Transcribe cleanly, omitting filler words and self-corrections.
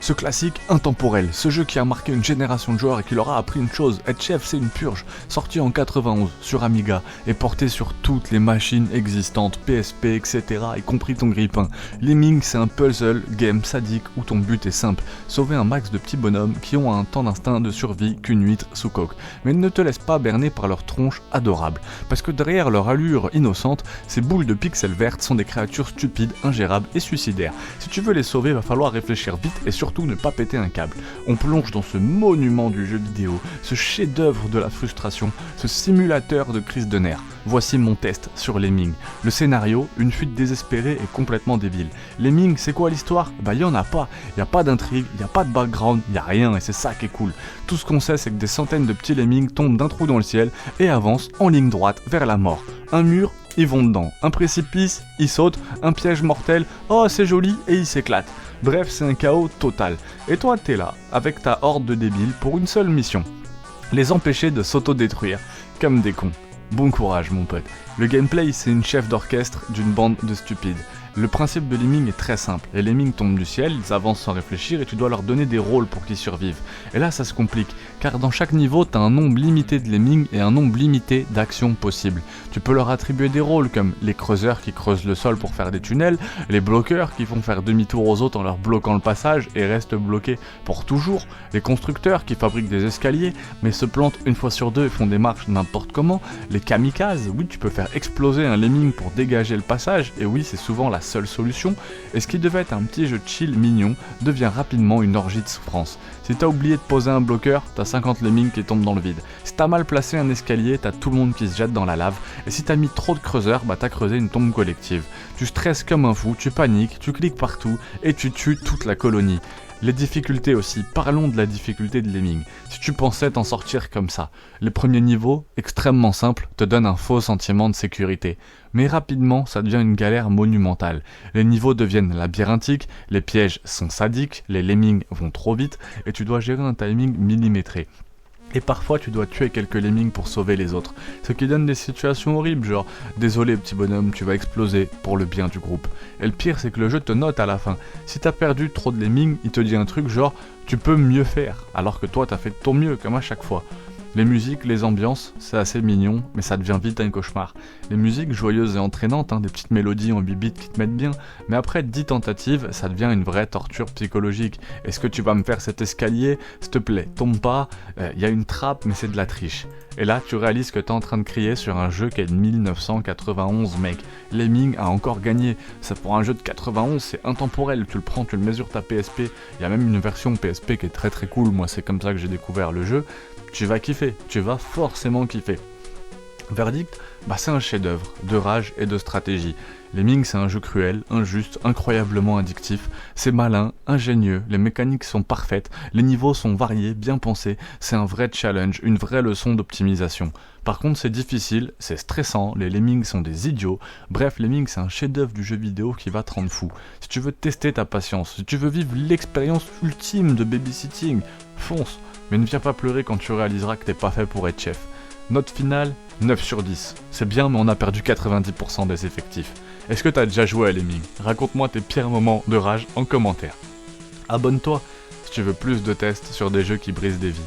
Ce classique intemporel, ce jeu qui a marqué une génération de joueurs et qui leur a appris une chose, être chef c'est une purge, sorti en 91 sur Amiga et porté sur toutes les machines existantes, PSP, etc., y compris ton grille-pain. Lemmings c'est un puzzle game sadique où ton but est simple, sauver un max de petits bonhommes qui ont un temps d'instinct de survie qu'une huître sous coque. Mais ne te laisse pas berner par leur tronche adorable, parce que derrière leur allure innocente, ces boules de pixels vertes sont des créatures stupides, ingérables et suicidaires. Si tu veux les sauver, va falloir réfléchir vite et surtout ne pas péter un câble. On plonge dans ce monument du jeu vidéo, ce chef-d'œuvre de la frustration, ce simulateur de crise de nerfs. Voici mon test sur Lemmings. Le scénario, une fuite désespérée et complètement débile. Lemmings, c'est quoi l'histoire ? Y en a pas. Y a pas d'intrigue, y a pas de background, y a rien et c'est ça qui est cool. Tout ce qu'on sait, c'est que des centaines de petits lemmings tombent d'un trou dans le ciel et avancent en ligne droite vers la mort. Un mur, ils vont dedans. Un précipice, ils sautent. Un piège mortel, oh c'est joli, et ils s'éclatent. Bref, c'est un chaos total. Et toi, t'es là, avec ta horde de débiles, pour une seule mission. Les empêcher de s'autodétruire, comme des cons. Bon courage, mon pote. Le gameplay, c'est une chef d'orchestre d'une bande de stupides. Le principe de Lemmings est très simple. Les lemmings tombent du ciel, ils avancent sans réfléchir et tu dois leur donner des rôles pour qu'ils survivent. Et là, ça se complique, car dans chaque niveau, t'as un nombre limité de lemmings et un nombre limité d'actions possibles. Tu peux leur attribuer des rôles comme les creuseurs qui creusent le sol pour faire des tunnels, les bloqueurs qui font faire demi-tour aux autres en leur bloquant le passage et restent bloqués pour toujours, les constructeurs qui fabriquent des escaliers mais se plantent une fois sur deux et font des marches n'importe comment, les kamikazes, oui tu peux faire exploser un lemming pour dégager le passage, et oui c'est souvent la seule solution, et ce qui devait être un petit jeu chill mignon devient rapidement une orgie de souffrance. Si t'as oublié de poser un bloqueur, t'as 50 lemmings qui tombent dans le vide. Si t'as mal placé un escalier, t'as tout le monde qui se jette dans la lave, et si t'as mis trop de creuseurs, t'as creusé une tombe collective. Tu stresses comme un fou, tu paniques, tu cliques partout, et tu tues toute la colonie. Les difficultés aussi, parlons de la difficulté de Lemmings. Si tu pensais t'en sortir comme ça, les premiers niveaux, extrêmement simples, te donnent un faux sentiment de sécurité. Mais rapidement, ça devient une galère monumentale. Les niveaux deviennent labyrinthiques, les pièges sont sadiques, les lemmings vont trop vite, et tu dois gérer un timing millimétré. Et parfois tu dois tuer quelques lemmings pour sauver les autres, ce qui donne des situations horribles, genre « Désolé petit bonhomme, tu vas exploser pour le bien du groupe ». Et le pire c'est que le jeu te note à la fin. Si t'as perdu trop de lemmings, il te dit un truc genre « Tu peux mieux faire », alors que toi t'as fait de ton mieux comme à chaque fois. Les musiques, les ambiances, c'est assez mignon, mais ça devient vite un cauchemar. Les musiques joyeuses et entraînantes, des petites mélodies en 8 bits qui te mettent bien, mais après 10 tentatives, ça devient une vraie torture psychologique. Est-ce que tu vas me faire cet escalier ? S'il te plaît, tombe pas, y a une trappe, mais c'est de la triche. Et là, tu réalises que t'es en train de crier sur un jeu qui est de 1991, mec. Lemmings a encore gagné. Ça, pour un jeu de 91, c'est intemporel. Tu le prends, tu le mets sur ta PSP. Il y a même une version PSP qui est très très cool. Moi, c'est comme ça que j'ai découvert le jeu. Tu vas kiffer, tu vas forcément kiffer. Verdict, c'est un chef-d'œuvre de rage et de stratégie. Lemmings c'est un jeu cruel, injuste, incroyablement addictif. C'est malin, ingénieux, les mécaniques sont parfaites, les niveaux sont variés, bien pensés. C'est un vrai challenge, une vraie leçon d'optimisation. Par contre c'est difficile, c'est stressant, les lemmings sont des idiots. Bref, Lemmings c'est un chef-d'œuvre du jeu vidéo qui va te rendre fou. Si tu veux tester ta patience, si tu veux vivre l'expérience ultime de babysitting, fonce. Mais ne viens pas pleurer quand tu réaliseras que t'es pas fait pour être chef. Note finale, 9 sur 10. C'est bien, mais on a perdu 90% des effectifs. Est-ce que t'as déjà joué à Lemmings ? Raconte-moi tes pires moments de rage en commentaire. Abonne-toi si tu veux plus de tests sur des jeux qui brisent des vies.